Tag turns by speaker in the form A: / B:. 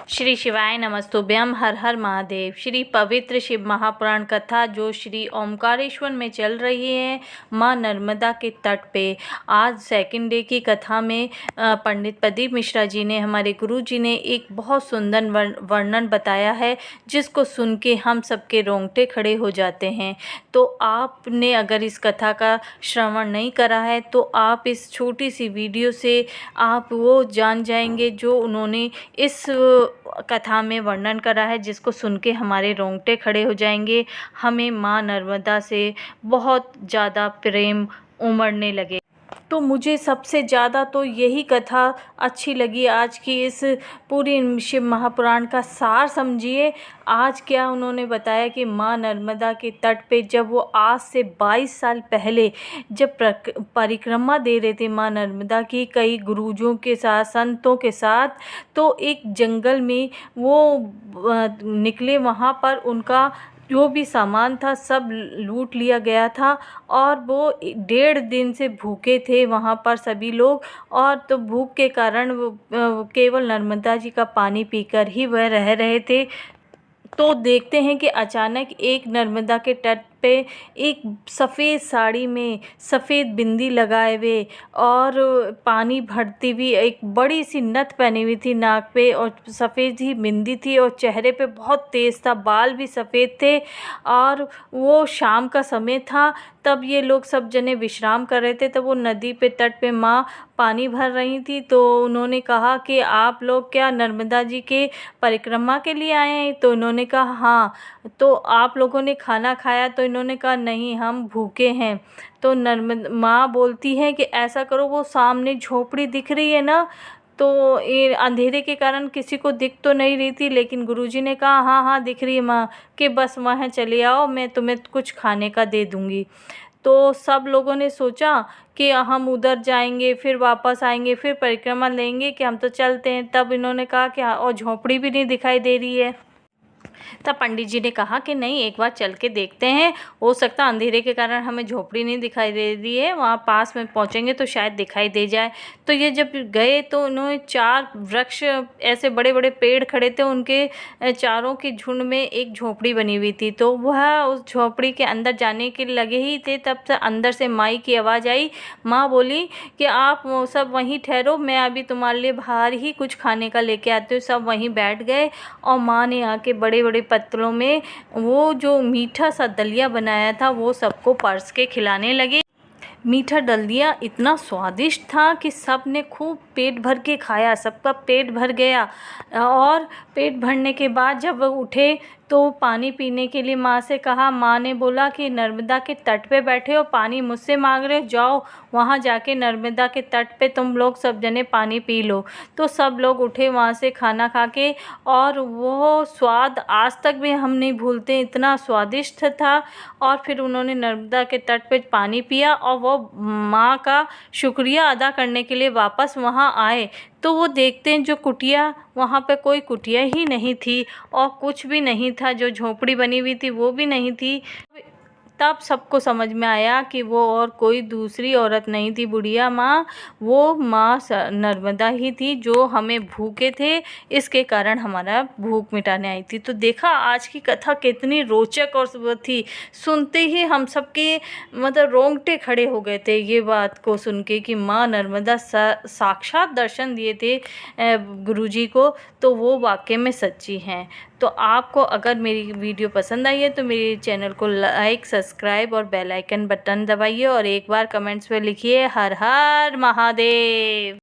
A: श्री शिवाय नमस्तुभ्यम। हर हर महादेव। श्री पवित्र शिव महापुराण कथा जो श्री ओमकारेश्वर में चल रही है माँ नर्मदा के तट पे। आज सेकंड डे की कथा में पंडित प्रदीप मिश्रा जी ने, हमारे गुरु जी ने एक बहुत सुंदर वर्णन बताया है जिसको सुन के हम सबके रोंगटे खड़े हो जाते हैं। तो आपने अगर इस कथा का श्रवण नहीं करा है तो आप इस छोटी सी वीडियो से आप वो जान जाएंगे जो उन्होंने इस कथा में वर्णन करा है, जिसको सुन के हमारे रोंगटे खड़े हो जाएंगे। हमें माँ नर्मदा से बहुत ज़्यादा प्रेम उमड़ने लगे। तो मुझे सबसे ज़्यादा तो यही कथा अच्छी लगी आज की। इस पूरी शिव महापुराण का सार समझिए। आज क्या उन्होंने बताया कि माँ नर्मदा के तट पे जब वो आज से 22 साल पहले जब परिक्रमा दे रहे थे माँ नर्मदा की कई गुरुजों के साथ, संतों के साथ, तो एक जंगल में वो निकले। वहाँ पर उनका जो भी सामान था सब लूट लिया गया था और वो 1.5 दिन से भूखे थे वहाँ पर सभी लोग। और तो भूख के कारण वो केवल नर्मदा जी का पानी पीकर ही वह रह रहे थे। तो देखते हैं कि अचानक एक नर्मदा के तट पे एक सफ़ेद साड़ी में सफ़ेद बिंदी लगाए हुए और पानी भरती हुई एक बड़ी सी नथ पहनी हुई थी नाक पे, और सफ़ेद ही बिंदी थी और चेहरे पे बहुत तेज़ था, बाल भी सफ़ेद थे। और वो शाम का समय था, तब ये लोग सब जने विश्राम कर रहे थे। तब वो नदी पे तट पे माँ पानी भर रही थी। तो उन्होंने कहा कि आप लोग क्या नर्मदा जी के परिक्रमा के लिए आए हैं? तो इन्होंने कहा हाँ। तो आप लोगों ने खाना खाया? तो इन्होंने कहा नहीं, हम भूखे हैं। तो माँ बोलती है कि ऐसा करो, वो सामने झोपड़ी दिख रही है ना, तो ये अंधेरे के कारण किसी को दिख तो नहीं रही थी, लेकिन गुरुजी ने कहा हाँ हाँ दिख रही है माँ, कि बस वहाँ चले आओ, मैं तुम्हें कुछ खाने का दे दूँगी। तो सब लोगों ने सोचा कि हम उधर जाएंगे, फिर वापस आएंगे, फिर परिक्रमा लेंगे, कि हम तो चलते हैं। तब इन्होंने कहा कि हाँ, और झोपड़ी भी नहीं दिखाई दे रही है। तब पंडित जी ने कहा कि नहीं, एक बार चल के देखते हैं, हो सकता अंधेरे के कारण हमें झोपड़ी नहीं दिखाई दे रही है, वहाँ पास में पहुँचेंगे तो शायद दिखाई दे जाए। तो ये जब गए तो उन्होंने 4 वृक्ष, ऐसे बड़े बड़े पेड़ खड़े थे, उनके चारों के झुंड में एक झोपड़ी बनी हुई थी। तो वह उस झोपड़ी के अंदर जाने के लगे ही थे, तब से अंदर से माई की आवाज़ आई। माँ बोली कि आप सब वहीं ठहरो, मैं अभी तुम्हारे लिए बाहर ही कुछ खाने का लेके आती हूँ। सब वहीं बैठ गए और माँ ने आके बड़े बड़े पत्तलों में वो जो मीठा सा दलिया बनाया था वो सबको परस के खिलाने लगे। मीठा दलिया इतना स्वादिष्ट था कि सब ने खूब पेट भर के खाया, सबका पेट भर गया। और पेट भरने के बाद जब वो उठे तो पानी पीने के लिए माँ से कहा। माँ ने बोला कि नर्मदा के तट पे बैठे हो, पानी मुझसे मांग रहे हो, जाओ वहाँ जाके नर्मदा के तट पे तुम लोग सब जने पानी पी लो। तो सब लोग उठे वहाँ से खाना खा के, और वो स्वाद आज तक भी हम नहीं भूलते, इतना स्वादिष्ट था। और फिर उन्होंने नर्मदा के तट पे पानी पिया और वो माँ का शुक्रिया अदा करने के लिए वापस वहाँ आए। तो वो देखते हैं जो कुटिया, वहाँ पे कोई कुटिया ही नहीं थी और कुछ भी नहीं था, जो झोपड़ी बनी हुई थी वो भी नहीं थी। तब सबको समझ में आया कि वो और कोई दूसरी औरत नहीं थी बुढ़िया माँ, वो माँ नर्मदा ही थी जो हमें भूखे थे, इसके कारण हमारा भूख मिटाने आई थी। तो देखा आज की कथा कितनी रोचक और वो थी, सुनते ही हम सबके मतलब रोंगटे खड़े हो गए थे ये बात को सुन के कि माँ नर्मदा साक्षात दर्शन दिए थे गुरुजी को, तो वो वाकई में सच्ची हैं। तो आपको अगर मेरी वीडियो पसंद आई है तो मेरे चैनल को लाइक, सब्सक्राइब और बेल आइकन बटन दबाइए, और एक बार कमेंट्स में लिखिए हर हर महादेव।